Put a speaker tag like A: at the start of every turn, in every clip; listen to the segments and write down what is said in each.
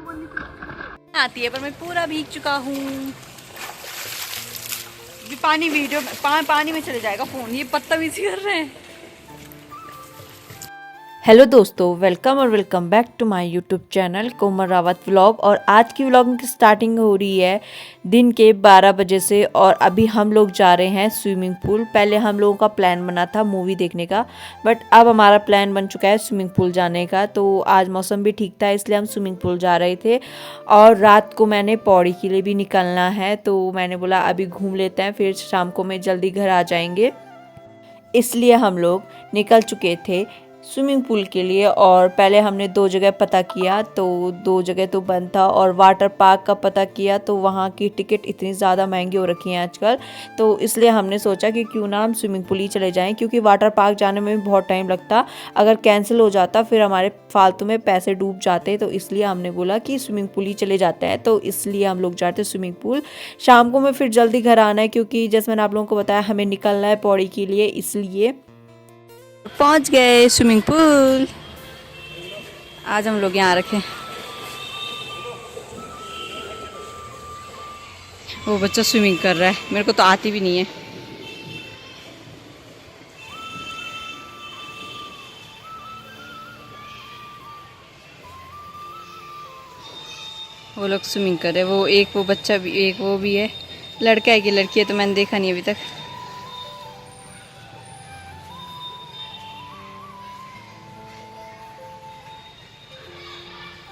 A: आती है पर मैं पूरा भीग चुका हूँ। पानी वीडियो पानी में चले जाएगा फोन। ये बदतमीजी कर रहे हैं।
B: हेलो दोस्तों, welcome back to my YouTube channel Komal Rawat vlog. और आज की व्लॉग की स्टार्टिंग हो रही है दिन के 12 बजे से और अभी हम लोग जा रहे हैं स्विमिंग पूल। पहले हम लोगों का प्लान बना था मूवी देखने का, बट अब हमारा प्लान बन चुका है स्विमिंग पूल जाने का। तो आज मौसम भी ठीक था इसलिए हम स्विमिंग पूल जा रहे थे। और रात को मैंने पौड़ी के लिए भी निकलना है, तो मैंने बोला अभी घूम लेते हैं, फिर शाम को मैं जल्दी घर आ जाएंगे। इसलिए हम लोग निकल चुके थे स्विमिंग पूल के लिए। और पहले हमने 2 जगह पता किया, तो 2 जगह तो बंद था। और वाटर पार्क का पता किया तो वहाँ की टिकट इतनी ज़्यादा महंगी हो रखी हैं आजकल, तो इसलिए हमने सोचा कि क्यों ना हम स्विमिंग पूल ही चले जाएं, क्योंकि वाटर पार्क जाने में भी बहुत टाइम लगता। अगर कैंसिल हो जाता फिर हमारे फालतू में पैसे डूब जाते, तो इसलिए हमने बोला कि स्विमिंग पूल ही चले जाते हैं। तो इसलिए हम लोग जाते स्विमिंग पूल। शाम को मैं फिर जल्दी घर आना है, क्योंकि जैसे मैंने आप लोगों को बताया हमें निकलना है पौड़ी के लिए, इसलिए
A: पहुंच गए स्विमिंग पूल। आज हम लोग यहाँ रखे। वो बच्चा स्विमिंग कर रहा है, मेरे को तो आती भी नहीं है। वो लोग स्विमिंग कर रहे हैं। वो बच्चा भी, एक वो भी है। लड़का है कि लड़की है तो मैंने देखा नहीं अभी तक।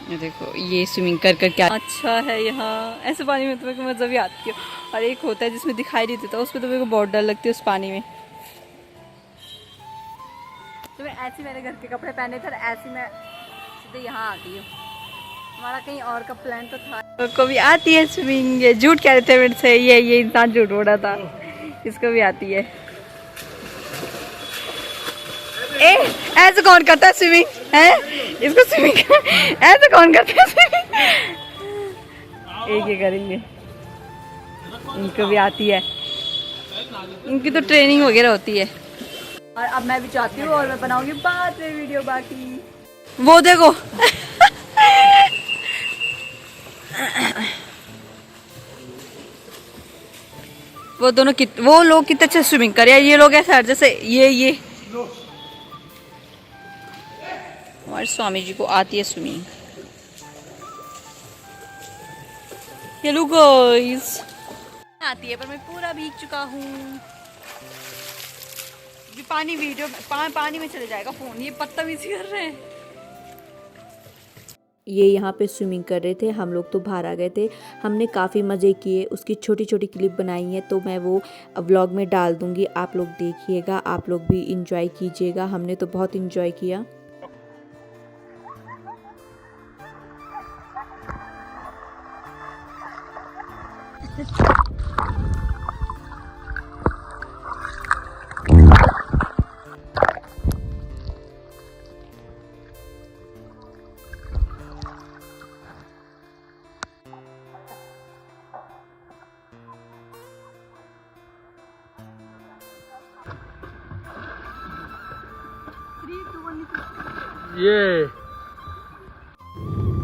A: ये देखो ये स्विमिंग कर कर क्या अच्छा है यहाँ। ऐसे पानी में तो मेरे को मज़ा भी आती है। और एक होता है जिसमें दिखाई नहीं देता, उसमें तो मेरे को बहुत डर लगती है उस पानी में। तो मैं ऐसे मैंने घर के कपड़े पहने थे, ऐसे मैं सीधे यहाँ आती हूँ। हमारा कहीं और का प्लान तो था। तो को भी आती है स्विमिंग। ये झूठ कह रहे थे मेरे से, ये इंसान झूठ बोल रहा था। इसको भी आती है। ऐसे कौन करता है स्विमिंग है? इसको स्विमिंग ऐसे कौन करता है स्विमिंग? एक ये करेंगे। इनको भी आती है, इनकी तो ट्रेनिंग वगैरह होती है। और अब मैं भी चाहती हूँ और मैं बनाऊंगी बाद में वीडियो। बाकी वो देखो वो दोनों वो लोग कितने अच्छे स्विमिंग कर रहे हैं। ये लोग ऐसा जैसे ये हमारे स्वामी जी को आती है स्विमिंग। हेलो गाइस, आती है पर मैं पूरा भीग चुका हूँ। पानी में चले जाएगा फोन। ये बदतमीजी कर रहे हैं।
B: ये यहाँ पे स्विमिंग कर रहे थे, हम लोग तो बाहर आ गए थे। हमने काफ़ी मज़े किए, उसकी छोटी छोटी क्लिप बनाई है, तो मैं वो व्लॉग में डाल दूँगी। आप लोग देखिएगा, आप लोग भी इंजॉय कीजिएगा। हमने तो बहुत इंजॉय किया।
C: ये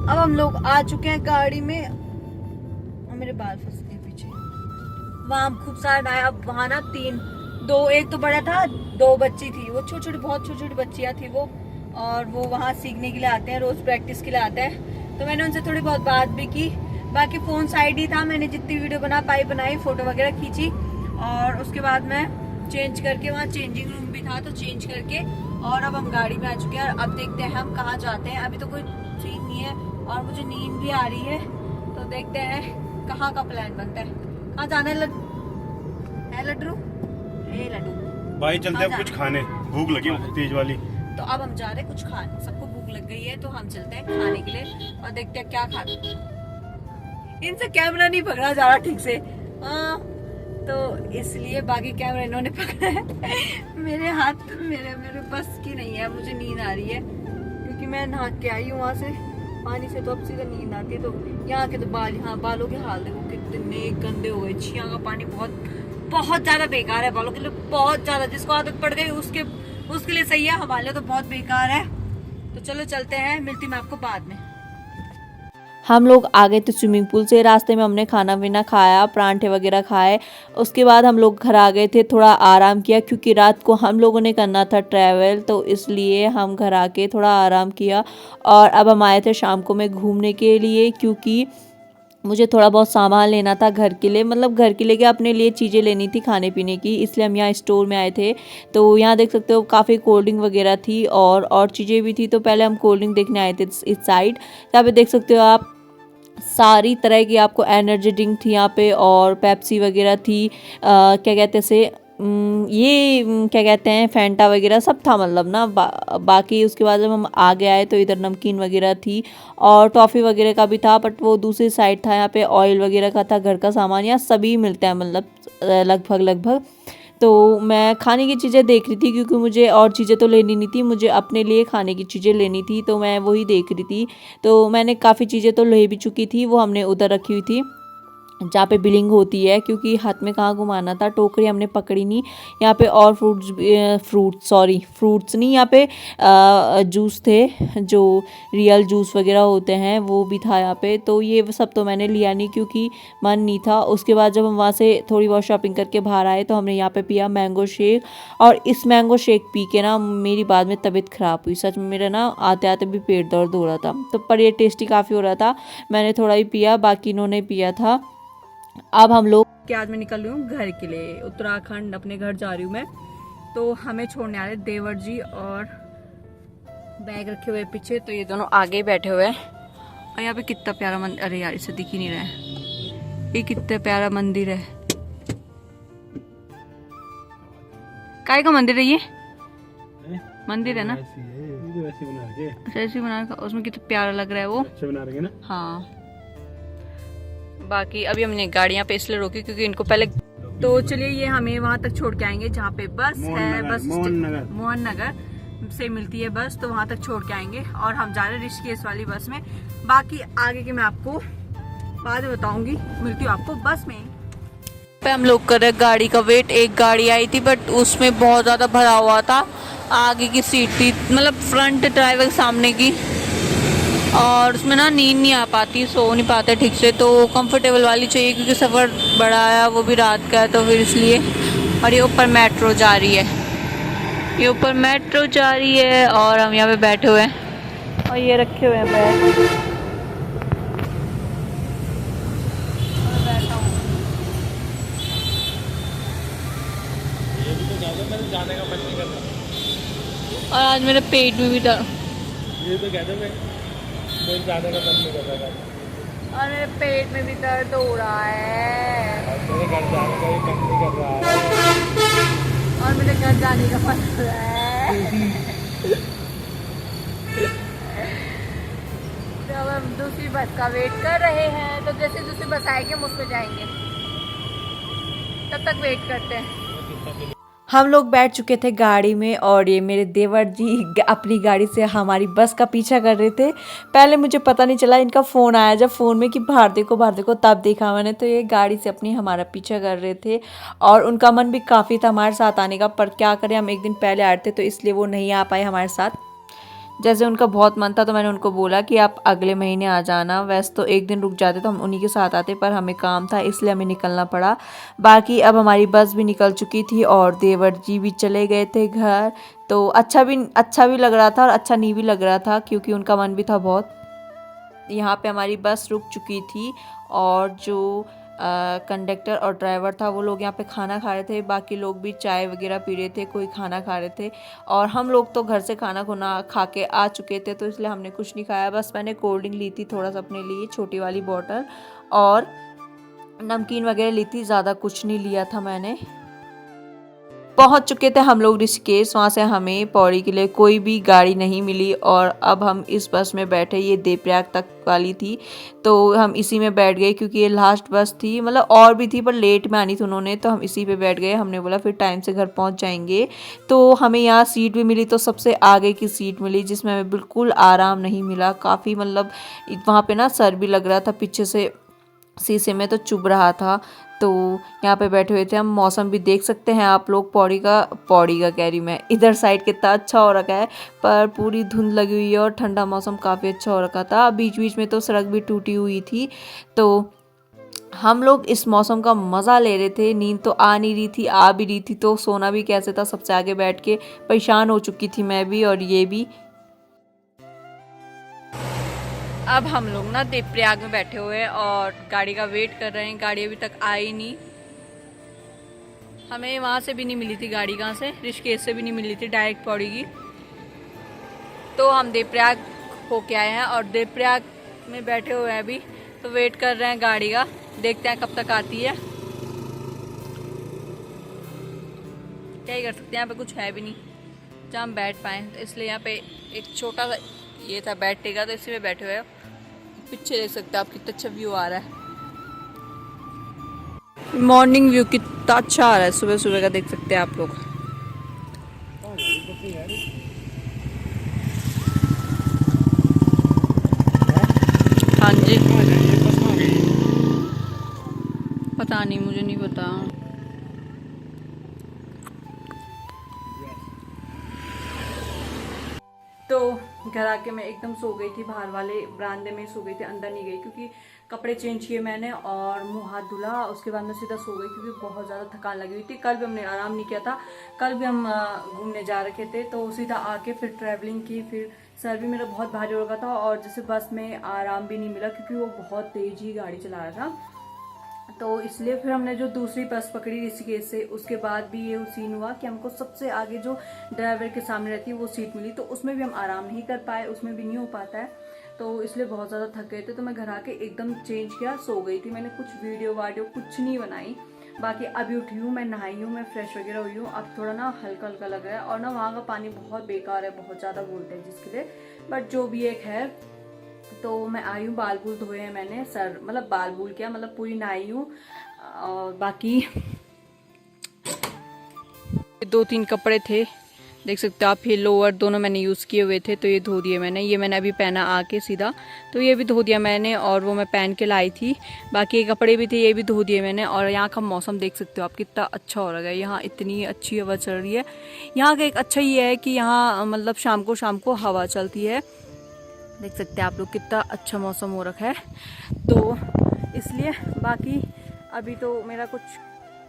A: अब हम लोग आ चुके हैं गाड़ी में। और मेरे बाल फंस गए पीछे। वहाँ हम खूब सारा नहाए। अब वहाँ ना एक तो बड़ा था, 2 बच्ची थी। वो बहुत छोटी छोटी बच्चियाँ थी वो। और वो वहाँ सीखने के लिए आते हैं, रोज प्रैक्टिस के लिए आते हैं। तो मैंने उनसे थोड़ी बहुत बात भी की। बाकी फोन साइड ही था, मैंने जितनी वीडियो बना पाई बनाई, फोटो वगैरह खींची। और उसके बाद मैं चेंज करके, वहाँ चेंजिंग रूम भी था तो चेंज करके, और अब हम गाड़ी में आ चुके हैं। और अब देखते हैं हम कहाँ जाते हैं। अभी तो कोई सीन नहीं है और मुझे नींद भी आ रही है, तो देखते हैं कहाँ का प्लान बनता है। कहाँ जाना है लड्डू? लड्डू
C: भाई चलते हैं कुछ खाने, भूख लगी तेज वाली।
A: तो अब हम जा रहे हैं कुछ खाने। सबको भूख लग गई है तो हम चलते हैं खाने के लिए और देखते हैं क्या खाते। इनसे कैमरा नहीं पकड़ा जा रहा ठीक से, तो इसलिए बाकी कैमरा इन्होंने पकड़ा है। मेरे हाथ मेरे बस की नहीं है। मुझे नींद आ रही है क्योंकि मैं नहा के आई हूँ वहाँ से पानी से, तो अब सीधा नींद आती है। तो यहाँ के तो बालों के हाल देखो कितने गंदे हो गए। छिया का पानी बहुत ज्यादा बेकार है बालों के लिए, बहुत ज्यादा। जिसको आदत पड़ गई उसके लिए सही है, हमारे लिए तो बहुत बेकार है। तो चलो चलते हैं, मिलती मैं आपको बाद में।
B: हम लोग आ गए थे स्विमिंग पूल से। रास्ते में हमने खाना पीना खाया, परांठे वगैरह खाए। उसके बाद हम लोग घर आ गए थे, थोड़ा आराम किया क्योंकि रात को हम लोगों ने करना था ट्रैवल, तो इसलिए हम घर आके थोड़ा आराम किया। और अब हम आए थे शाम को मैं घूमने के लिए, क्योंकि मुझे थोड़ा बहुत सामान लेना था घर के लिए, मतलब घर के लिए क्या, अपने लिए चीज़ें लेनी थी खाने पीने की, इसलिए हम यहाँ स्टोर में आए थे। तो यहाँ देख सकते हो काफ़ी कोल्ड ड्रिंक वगैरह थी और चीज़ें भी थी। तो पहले हम कोल्ड ड्रिंक देखने आए थे इस साइड। यहाँ पे देख सकते हो आप सारी तरह की आपको एनर्जी ड्रिंक थी यहाँ पे, और पेप्सी वगैरह थी, क्या कहते से क्या कहते हैं, फैंटा वगैरह सब था, मतलब ना बाकी उसके बाद जब हम आगे आए तो इधर नमकीन वगैरह थी और टॉफ़ी वगैरह का भी था, बट वो दूसरी साइड था। यहाँ पे ऑयल वगैरह का था, घर का सामान यहाँ सभी मिलता है, मतलब लगभग। तो मैं खाने की चीज़ें देख रही थी क्योंकि मुझे और चीज़ें तो लेनी नहीं थी, मुझे अपने लिए खाने की चीज़ें लेनी थी, तो मैं वही देख रही थी। तो मैंने काफ़ी चीज़ें तो ले भी चुकी थी, वो हमने उधर रखी हुई थी जहाँ पे बिलिंग होती है, क्योंकि हाथ में कहाँ घुमाना था। टोकरी हमने पकड़ी नहीं। यहाँ पे और फ्रूट्स नहीं, यहाँ पे जूस थे, जो रियल जूस वगैरह होते हैं वो भी था यहाँ पे। तो ये सब तो मैंने लिया नहीं क्योंकि मन नहीं था। उसके बाद जब हम वहाँ से थोड़ी बहुत शॉपिंग करके बाहर आए तो हमने यहाँ पे पिया मैंगो शेक, और इस मैंगो शेक पी के ना मेरी बाद में तबीयत ख़राब हुई। सच में मेरा ना आते आते भी पेट दर्द हो रहा था, तो पर ये टेस्टी काफ़ी हो रहा था। मैंने थोड़ा ही पिया, बाकी इन्होंने पिया था। अब हम लोग के आज मैं निकल रही हूँ घर के लिए, उत्तराखंड अपने घर जा रही हूँ मैं। तो हमें छोड़ने आ रहे देवर जी, और बैग रखे हुए पीछे, तो ये दोनों आगे ही बैठे हुए हैं। और यहाँ पे कितना प्यारा मंदिर, अरे यार इसे दिख ही नहीं रहा है, ये कितना प्यारा मंदिर है। काय का मंदिर है ये? मंदिर है ना, ऐसे बना रखा, उसमें कितना प्यारा लग रहा है वो,
C: अच्छा बना रहे हैं ना।
B: हाँ। बाकी अभी हमने गाड़ियाँ पे इसलिए रोकी क्योंकि इनको पहले, तो चलिए ये हमें वहाँ तक छोड़ के आएंगे जहाँ पे बस है, बस मोहन नगर से मिलती है बस, तो वहाँ तक छोड़ के आएंगे। और हम जा रहे हैं ऋषिकेश वाली बस में। बाकी आगे के मैं आपको बाद में बताऊंगी, मिलती हूँ आपको बस में। पे हम लोग कर रहे गाड़ी का वेट। एक गाड़ी आई थी बट उसमें बहुत ज़्यादा भरा हुआ था, आगे की सीट थी, मतलब फ्रंट ड्राइवर सामने की, और उसमें ना नींद नहीं आ पाती, सो नहीं पाते ठीक से। तो कंफर्टेबल वाली चाहिए क्योंकि सफ़र बड़ा है, वो भी रात का है, तो फिर इसलिए। और ये ऊपर मेट्रो जा रही है, ये ऊपर मेट्रो जा रही है, और हम यहाँ पे बैठे हुए हैं और ये रखे हुए हैं बैग।
C: जाने का मन नहीं कर रहा,
B: और आज मेरे पेट में भी दर्द,
C: ये तो कहते हैं जाने का मन नहीं कर रहा,
B: और मेरे पेट में भी दर्द हो रहा है,
C: मेरे घर जाने का भी मन नहीं कर रहा है,
B: और मेरे घर जाने का मन हो रहा है। तो अब हम दूसरी बस का वेट कर रहे हैं, तो जैसे दूसरी बस आएगी हम उसमें जाएंगे, तब तक वेट करते हैं। हम लोग बैठ चुके थे गाड़ी में, और ये मेरे देवर जी अपनी गाड़ी से हमारी बस का पीछा कर रहे थे। पहले मुझे पता नहीं चला, इनका फ़ोन आया जब फ़ोन में कि बाहर देखो, तब देखा मैंने। तो ये गाड़ी से अपनी हमारा पीछा कर रहे थे, और उनका मन भी काफ़ी था हमारे साथ आने का, पर क्या करें, हम एक दिन पहले आए थे तो इसलिए वो नहीं आ पाए हमारे साथ। जैसे उनका बहुत मन था तो मैंने उनको बोला कि आप अगले महीने आ जाना। वैसे तो एक दिन रुक जाते तो हम उन्हीं के साथ आते, पर हमें काम था इसलिए हमें निकलना पड़ा। बाकी अब हमारी बस भी निकल चुकी थी और देवर जी भी चले गए थे घर। तो अच्छा भी लग रहा था और अच्छा नहीं भी लग रहा था क्योंकि उनका मन भी था बहुत। यहाँ पे हमारी बस रुक चुकी थी और जो कंडक्टर और ड्राइवर था वो लोग यहाँ पे खाना खा रहे थे, बाकी लोग भी चाय वगैरह पी रहे थे, कोई खाना खा रहे थे। और हम लोग तो घर से खाना खुना खा के आ चुके थे तो इसलिए हमने कुछ नहीं खाया। बस मैंने कोल्ड ड्रिंक ली थी थोड़ा सा अपने लिए, छोटी वाली बॉटल, और नमकीन वगैरह ली थी, ज़्यादा कुछ नहीं लिया था मैंने। पहुंच चुके थे हम लोग ऋषिकेश। वहाँ से हमें पौड़ी के लिए कोई भी गाड़ी नहीं मिली और अब हम इस बस में बैठे, ये देवप्रयाग तक वाली थी तो हम इसी में बैठ गए क्योंकि ये लास्ट बस थी। मतलब और भी थी पर लेट में आनी थी उन्होंने, तो हम इसी पे बैठ गए। हमने बोला फिर टाइम से घर पहुँच जाएंगे। तो हमें यहाँ सीट भी मिली, तो सबसे आगे की सीट मिली जिसमें हमें बिल्कुल आराम नहीं मिला। काफ़ी मतलब वहाँ पर ना सर भी लग रहा था, पीछे से शीशे में तो चुभ रहा था। तो यहाँ पे बैठे हुए थे हम, मौसम भी देख सकते हैं आप लोग। पौड़ी का कह रही मैं, इधर साइड कितना अच्छा हो रखा है, पर पूरी धुंध लगी हुई है और ठंडा मौसम काफ़ी अच्छा हो रखा था। बीच बीच में तो सड़क भी टूटी हुई थी। तो हम लोग इस मौसम का मज़ा ले रहे थे। नींद तो आ नहीं रही थी, आ भी रही थी तो सोना भी कैसे था, सबसे आगे बैठ के परेशान हो चुकी थी मैं भी और ये भी। अब हम लोग ना देवप्रयाग में बैठे हुए हैं और गाड़ी का वेट कर रहे हैं। गाड़ी अभी तक आई नहीं, हमें वहाँ से भी नहीं मिली थी गाड़ी, कहाँ से, ऋषिकेश से भी नहीं मिली थी, डायरेक्ट पौड़ी की। तो हम देवप्रयाग होके आए हैं और देवप्रयाग में बैठे हुए हैं अभी, तो वेट कर रहे हैं गाड़ी का, देखते हैं कब तक आती है। क्या ही कर सकते हैं, यहाँ पे कुछ है भी नहीं जहाँ हम बैठ पाएँ, तो इसलिए यहाँ पे एक छोटा सा ये था बैठेगा, तो इसी में बैठे हुए हैं। पीछे देख सकते हैं आप कितना अच्छा व्यू आ रहा है, मॉर्निंग व्यू कितना अच्छा आ रहा है सुबह सुबह का, देख सकते हैं आप लोग। हाँ जी, पता नहीं, मुझे नहीं पता। तो घर आके मैं एकदम सो गई थी, बाहर वाले बरामदे में सो गई थी, अंदर नहीं गई क्योंकि कपड़े चेंज किए मैंने और मुंह हाथ धुला। उसके बाद मैं सीधा सो गई क्योंकि बहुत ज़्यादा थकान लगी हुई थी। कल भी हमने आराम नहीं किया था, कल भी हम घूमने जा रखे थे, तो सीधा आके फिर ट्रैवलिंग की, फिर सर भी मेरा बहुत भारी हो रहा था और जैसे बस में आराम भी नहीं मिला क्योंकि वो बहुत तेज ही गाड़ी चला रहा था। तो इसलिए फिर हमने जो दूसरी बस पकड़ी ऋषिकेश से, उसके बाद भी ये सीन हुआ कि हमको सबसे आगे जो ड्राइवर के सामने रहती है वो सीट मिली, तो उसमें भी हम आराम नहीं कर पाए, उसमें भी नहीं हो पाता है, तो इसलिए बहुत ज़्यादा थक गए थे। तो मैं घर आके एकदम चेंज किया, सो गई थी। मैंने कुछ वीडियो कुछ नहीं बनाई। बाकी अभी उठी हूँ, मैं नहाई हूँ, मैं फ्रेश वगैरह हुई हूँ। अब थोड़ा ना हल्का हल्का लग रहा है और ना वहाँ का पानी बहुत बेकार है, बहुत ज़्यादा बोलते हैं जिसके लिए, बट जो भी एक है। तो मैं आई हूँ, बाल बूल धोए हैं मैंने, सर मतलब बाल बूल क्या, मतलब पूरी नहाई हूँ। और बाकी 2-3 कपड़े थे, देख सकते हो आप, ये लोअर दोनों मैंने यूज़ किए हुए थे, तो ये धो दिए मैंने। ये मैंने अभी पहना आके सीधा, तो ये भी धो दिया मैंने, और वो मैं पहन के लाई थी। बाकी ये कपड़े भी थे, ये भी धो दिए मैंने। और यहाँ का मौसम देख सकते हो आप कितना अच्छा हो रहा है, यहाँ इतनी अच्छी हवा चल रही है। यहाँ का एक अच्छा ये है कि यहाँ मतलब शाम को हवा चलती है, देख सकते हैं आप लोग कितना अच्छा मौसम हो रखा है, तो इसलिए। बाकी अभी तो मेरा कुछ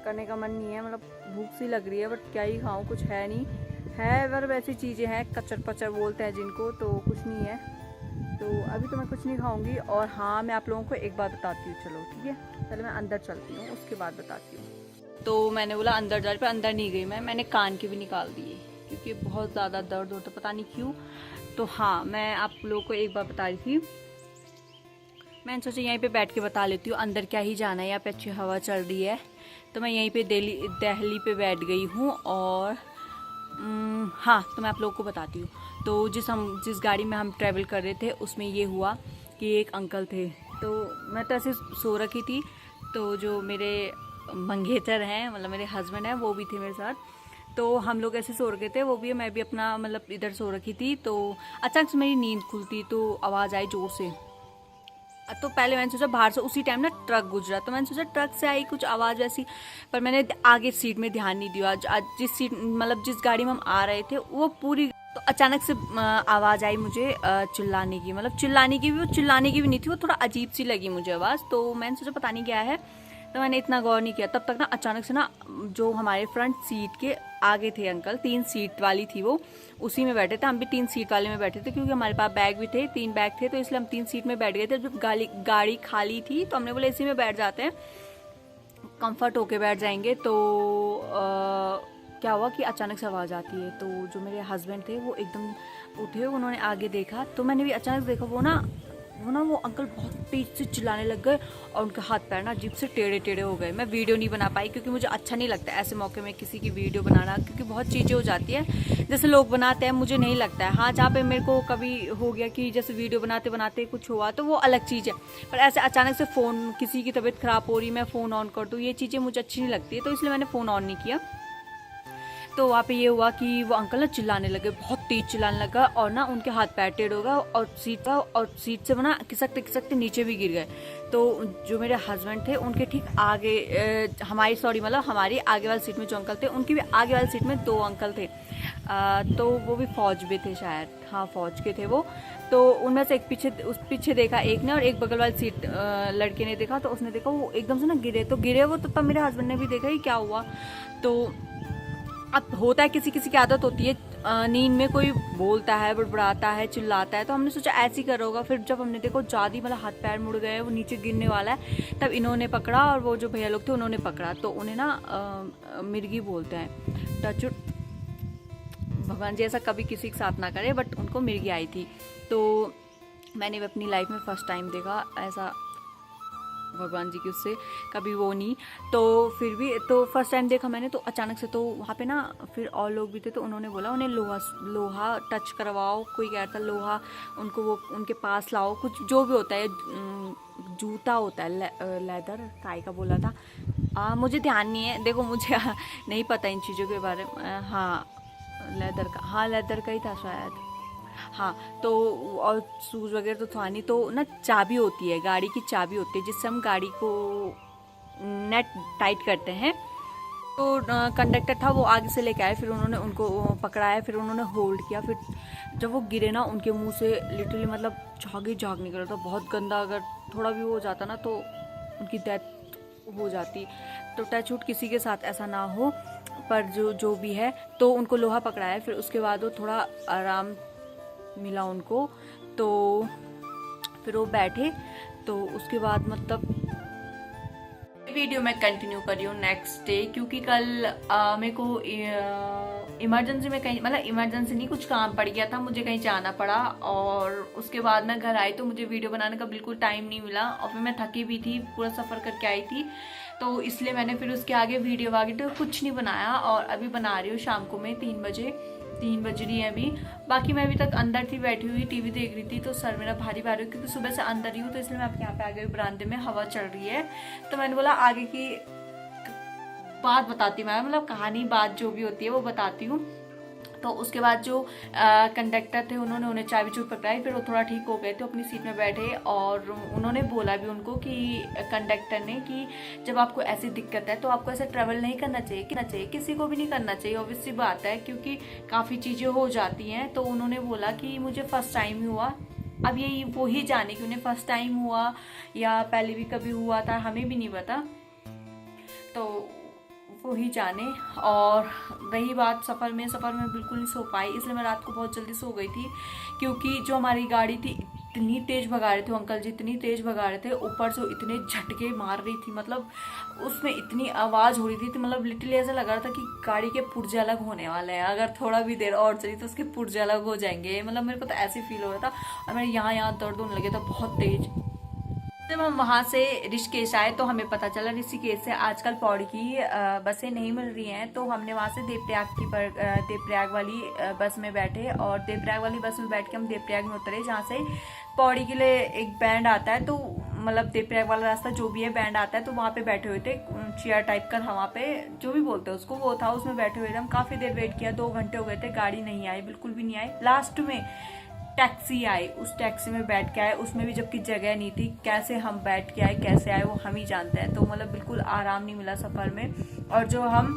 B: करने का मन नहीं है, मतलब भूख सी लग रही है, बट क्या ही खाऊं, कुछ है नहीं है, पर वैसी चीज़ें हैं, कचर पचर बोलते हैं जिनको, तो कुछ नहीं है। तो अभी तो मैं कुछ नहीं खाऊंगी। और हाँ, मैं आप लोगों को एक बात बताती हूँ, चलो ठीक है, पहले मैं अंदर चलती हूँ, उसके बाद बताती हूँ। तो मैंने बोला अंदर जा रही, पर अंदर नहीं गई मैंने कान के भी निकाल दिए क्योंकि बहुत ज़्यादा दर्द होता, पता नहीं क्यों। तो हाँ, मैं आप लोगों को एक बार बता रही थी, मैंने सोचा यहीं पे बैठ के बता लेती हूँ, अंदर क्या ही जाना है, यहाँ पे अच्छी हवा चल रही है। तो मैं यहीं पे दहली पे बैठ गई हूँ। और हाँ, तो मैं आप लोगों को बताती हूँ। तो जिस गाड़ी में हम ट्रैवल कर रहे थे उसमें ये हुआ कि एक अंकल थे, तो मैं तो ऐसे सो रखी थी, तो जो मेरे मंगेतर हैं, मतलब मेरे हस्बैंड हैं, वो भी थे मेरे साथ। तो हम लोग ऐसे सो रखे थे, वो भी, मैं भी अपना मतलब इधर सो रखी थी। तो अचानक से मेरी नींद खुलती, तो आवाज़ आई जोर से। तो पहले मैंने सोचा बाहर से उसी टाइम ना ट्रक गुजरा, तो मैंने सोचा ट्रक से आई कुछ आवाज़ वैसी, पर मैंने आगे सीट में ध्यान नहीं दिया। जिस सीट मतलब जिस गाड़ी में हम आ रहे थे वो पूरी, तो अचानक से आवाज़ आई मुझे चिल्लाने की, मतलब चिल्लाने की भी नहीं थी, वो थोड़ा अजीब सी लगी मुझे आवाज़। तो मैंने सोचा पता नहीं क्या है, तो मैंने इतना गौर नहीं किया। तब तक ना अचानक से ना जो हमारे फ्रंट सीट के आगे थे अंकल, 3 सीट वाली थी वो, उसी में बैठे थे, हम भी 3 सीट वाले में बैठे थे क्योंकि हमारे पास बैग भी थे, 3 बैग थे, तो इसलिए हम 3 सीट में बैठ गए थे। जब गाड़ी खाली थी तो हमने बोला इसी में बैठ जाते हैं, कंफर्ट होके बैठ जाएंगे। तो क्या हुआ कि अचानक से आवाज़ आती है, तो जो मेरे हस्बैंड थे वो एकदम उठे, उन्होंने आगे देखा, तो मैंने भी अचानक देखा वो अंकल बहुत तेज से चिल्लाने लग गए और उनके हाथ पैर ना अजीब से टेढ़े टेढ़े हो गए। मैं वीडियो नहीं बना पाई क्योंकि मुझे अच्छा नहीं लगता ऐसे मौके में किसी की वीडियो बनाना, क्योंकि बहुत चीज़ें हो जाती है जैसे लोग बनाते हैं, मुझे नहीं लगता है। हाँ, जहाँ पे मेरे को कभी हो गया कि जैसे वीडियो बनाते बनाते कुछ हुआ तो वो अलग चीज़ है, पर ऐसे अचानक से फ़ोन, किसी की तबीयत ख़राब हो रही, मैं फ़ोन ऑन कर दूँ, ये चीज़ें मुझे अच्छी नहीं लगती है, तो इसलिए मैंने फ़ोन ऑन नहीं किया।
A: तो वहाँ पे ये हुआ कि वो अंकल ना चिल्लाने लगे, बहुत तेज चिल्लाने लगा, और ना उनके हाथ पैर टेढ़ हो गए और सीट से ना खिसकते खिसकते नीचे भी गिर गए। तो जो मेरे हस्बैंड थे उनके ठीक आगे हमारी आगे वाली सीट में जो अंकल थे, उनकी भी आगे वाली सीट में 2 अंकल थे। तो वो भी फौज में थे शायद, हाँ फौज के थे वो। तो उनमें से एक पीछे देखा एक ने, और एक बगल वाली सीट लड़के ने देखा। तो उसने देखा वो एकदम से ना गिरे वो। तो तब मेरे हस्बैंड ने भी देखा ही क्या हुआ। तो अब होता है, किसी किसी की आदत होती है, नींद में कोई बोलता है, बड़बड़ाता है, चिल्लाता है। तो हमने सोचा ऐसे ही कर होगा। फिर जब हमने देखो ज़्यादा मतलब हाथ पैर मुड़ गए, वो नीचे गिरने वाला है, तब इन्होंने पकड़ा और वो जो भैया लोग थे उन्होंने पकड़ा। तो उन्हें ना मिर्गी बोलते हैं, टच भगवान जी ऐसा कभी किसी के साथ ना करे, बट उनको मिर्गी आई थी। तो मैंने भी अपनी लाइफ में फर्स्ट टाइम देखा ऐसा, भगवान जी की उससे कभी वो नहीं। तो फिर भी तो फर्स्ट टाइम देखा मैंने। तो अचानक से तो वहाँ पे ना फिर और लोग भी थे, तो उन्होंने बोला उन्हें लोहा टच करवाओ, कोई कह रहा था लोहा उनको वो उनके पास लाओ, कुछ जो भी होता है, जूता होता है लेदर काय का बोला था। मुझे ध्यान नहीं है, देखो मुझे नहीं पता इन चीज़ों के बारे में। हाँ लेदर का ही था शायद, हाँ। तो और शूज़ वगैरह तो था नहीं। तो ना चाबी होती है, गाड़ी की चाबी होती है, जिससे हम गाड़ी को नेट टाइट करते हैं। तो कंडक्टर था वो आगे से लेके आए, फिर उन्होंने उनको पकड़ाया, फिर उन्होंने होल्ड किया। फिर जब वो गिरे ना, उनके मुंह से लिटरली मतलब झाग निकल रहा था, बहुत गंदा। अगर थोड़ा भी हो जाता ना तो उनकी डेथ हो जाती। तो टच वुड किसी के साथ ऐसा ना हो, पर जो भी है। तो उनको लोहा पकड़ाया, फिर उसके बाद वो थोड़ा आराम मिला उनको। तो फिर वो बैठे। तो उसके बाद मतलब वीडियो मैं कंटिन्यू कर रही हूँ नेक्स्ट डे, क्योंकि कल मेरे को इमरजेंसी में कहीं, मतलब इमरजेंसी नहीं, कुछ काम पड़ गया था, मुझे कहीं जाना पड़ा। और उसके बाद मैं घर आई तो मुझे वीडियो बनाने का बिल्कुल टाइम नहीं मिला, और फिर मैं थकी भी थी, पूरा सफ़र करके आई थी। तो इसलिए मैंने फिर उसके आगे वीडियो तो कुछ नहीं बनाया। और अभी बना रही हूँ शाम को मैं 3 बज रही है अभी। बाकी मैं अभी तक अंदर थी, बैठी हुई टीवी देख रही थी। तो सर मेरा भारी भारी, क्योंकि सुबह से अंदर ही हूँ, तो इसलिए मैं यहाँ पे आ गई बरामदे में, हवा चल रही है। तो मैंने बोला आगे की बात बताती हूँ, मैं मतलब कहानी बात जो भी होती है वो बताती हूँ। तो उसके बाद जो कंडक्टर थे उन्होंने उन्हें चाबी चुप पकड़ाई, फिर वो थोड़ा ठीक हो गए थे, अपनी सीट में बैठे। और उन्होंने बोला भी उनको कि कंडक्टर ने कि जब आपको ऐसी दिक्कत है तो आपको ऐसे ट्रैवल नहीं करना चाहिए, किसी को भी नहीं करना चाहिए, ऑब्वियस सी बात है, क्योंकि काफ़ी चीज़ें हो जाती हैं। तो उन्होंने बोला कि मुझे फ़र्स्ट टाइम ही हुआ। अब यही वो ही जाने कि उन्हें फ़र्स्ट टाइम हुआ या पहले भी कभी हुआ था, हमें भी नहीं पता, तो वो ही जाने। और रही बात सफ़र में बिल्कुल नहीं सो पाई, इसलिए मैं रात को बहुत जल्दी सो गई थी, क्योंकि जो हमारी गाड़ी थी इतनी तेज़ भगा रहे थे अंकल जी, इतनी तेज़ भगा रहे थे, ऊपर से इतने झटके मार रही थी, मतलब उसमें इतनी आवाज़ हो रही थी, तो मतलब लिटरली ऐसा लग रहा था कि गाड़ी के पुर्जे अलग होने वाले हैं, अगर थोड़ा भी देर और चली तो उसके पुर्जे अलग हो जाएंगे, मतलब मेरे को तो ऐसे फील हो रहा था। और मेरे यहाँ दर्द होने लगे था बहुत तेज़। जब हम वहाँ से ऋषिकेश आए तो हमें पता चला ऋषिकेश से आजकल पौड़ी की बसें नहीं मिल रही हैं। तो हमने वहाँ से देवप्रयाग वाली बस में बैठे, और देवप्रयाग वाली बस में बैठ के हम देवप्रयाग में उतरे, जहाँ से पौड़ी के लिए एक बैंड आता है। तो मतलब देवप्रयाग वाला रास्ता जो भी है बैंड आता है, तो वहाँ पे बैठे हुए थे, चेयर टाइप का वहाँ पे जो भी बोलते हैं उसको, वो था, उसमें बैठे हुए थे हम। काफ़ी देर वेट किया, 2 घंटे हो गए थे, गाड़ी नहीं आई, बिल्कुल भी नहीं आई। लास्ट में टैक्सी आई, उस टैक्सी में बैठ के आए, उसमें भी जबकि जगह नहीं थी, कैसे हम बैठ के आए, कैसे आए वो हम ही जानते हैं। तो मतलब बिल्कुल आराम नहीं मिला सफ़र में। और जो हम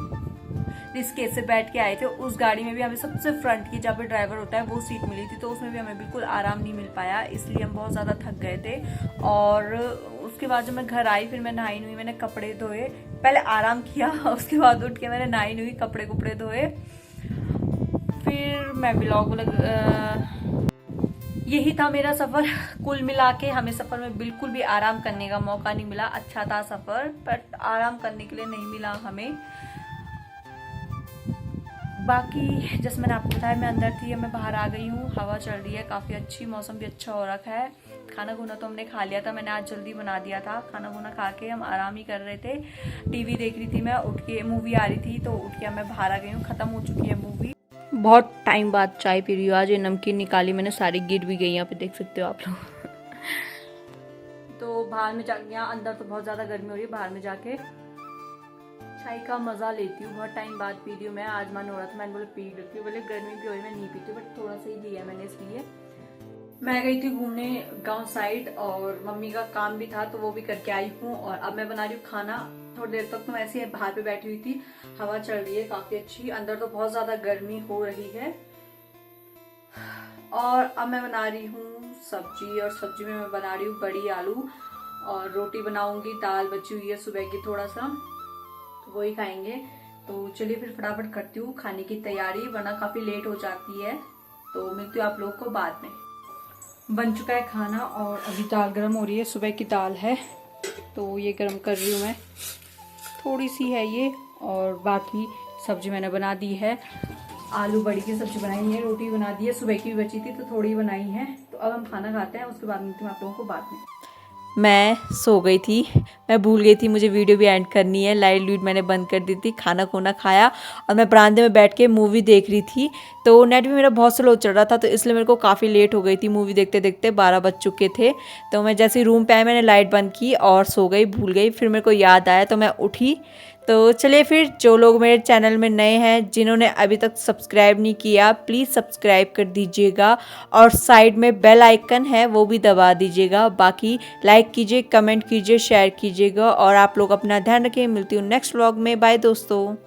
A: ऋषिकेश से बैठ के आए थे उस गाड़ी में भी हमें सबसे फ्रंट की, जहाँ पे ड्राइवर होता है, वो सीट मिली थी, तो उसमें भी हमें बिल्कुल आराम नहीं मिल पाया, इसलिए हम बहुत ज़्यादा थक गए थे। और उसके बाद जब मैं घर आई, फिर मैं नहाई हुई, मैंने कपड़े धोए, पहले आराम किया, उसके बाद उठ के मैंने नहाई हुई, कपड़े धोए, फिर मैं व्लॉग यही था मेरा सफ़र। कुल मिला के हमें सफ़र में बिल्कुल भी आराम करने का मौका नहीं मिला। अच्छा था सफ़र, बट आराम करने के लिए नहीं मिला हमें। बाकी जैसे मैंने आपको बताया, मैं अंदर थी, मैं बाहर आ गई हूँ, हवा चल रही है काफ़ी अच्छी, मौसम भी अच्छा हो रखा है। खाना खुना तो हमने खा लिया था, मैंने आज जल्दी बना दिया था। खाना खुना खा के हम आराम ही कर रहे थे, टीवी देख रही थी मैं, उठ के मूवी आ रही थी, तो उठ के मैं बाहर आ गई हूँ, ख़त्म हो चुकी है मूवी। बहुत टाइम बाद चाय पी रही हूँ आज। ये नमकीन निकाली मैंने, सारी गिर भी गई, यहाँ पे देख सकते हो आप लोग। तो बाहर में जाके, यहाँ अंदर तो बहुत ज़्यादा गर्मी हो रही है, बाहर में जाके
B: चाय का मज़ा लेती हूँ, बहुत टाइम बाद पी रही हूँ मैं। आज मन हो रहा था, मैंने बोले पी लेती हूँ, बोले गर्मी की वजह में नहीं पीती, बट थोड़ा सा ही लिया मैंने इसलिए। मैं गई थी घूमने गांव साइड और मम्मी का काम भी था तो वो भी करके आई हूँ। और अब मैं बना रही हूँ खाना। थोड़ी देर तक तो मैं ऐसे ही बाहर पे बैठी हुई थी, हवा चल रही है काफी अच्छी, अंदर तो बहुत ज्यादा गर्मी हो रही है। और अब मैं बना रही हूँ सब्जी, और सब्जी में मैं बना रही हूँ बड़ी आलू, और रोटी बनाऊंगी, दाल बची हुई है सुबह की थोड़ा सा, तो वही खाएंगे। तो चलिए फिर फटाफट करती हूँ खाने की तैयारी, वरना काफी लेट हो जाती है। तो मिलती हूँ आप लोगों को बाद में। बन चुका है खाना और अभी दाल गर्म हो रही है, सुबह की दाल है तो ये गर्म कर रही हूँ मैं, थोड़ी सी है ये। और बाकी सब्जी मैंने बना दी है, आलू बड़ी की सब्जी बनाई है, रोटी बना दी है, सुबह की भी बची थी तो थोड़ी बनाई है। तो अब हम खाना खाते हैं, उसके बाद मिलती हूँ आप लोगों को बाद में। मैं सो गई थी, मैं भूल गई थी मुझे वीडियो भी एंड करनी है, लाइट लूट मैंने बंद कर दी थी, खाना खोना खाया और मैं बरामदे में बैठ के मूवी देख रही थी। तो नेट भी मेरा बहुत स्लो चल रहा था तो इसलिए मेरे को काफ़ी लेट हो गई थी, मूवी देखते देखते 12 बज चुके थे। तो मैं जैसे ही रूम पे आई मैंने लाइट बंद की और सो गई, भूल गई। फिर मेरे को याद आया तो मैं उठी। तो चलिए फिर, जो लोग मेरे चैनल में नए हैं, जिन्होंने अभी तक सब्सक्राइब नहीं किया, प्लीज़ सब्सक्राइब कर दीजिएगा और साइड में बेल आइकन है वो भी दबा दीजिएगा। बाकी लाइक कीजिए, कमेंट कीजिए, शेयर कीजिएगा और आप लोग अपना ध्यान रखें। मिलती हूँ नेक्स्ट व्लॉग में, बाय दोस्तों।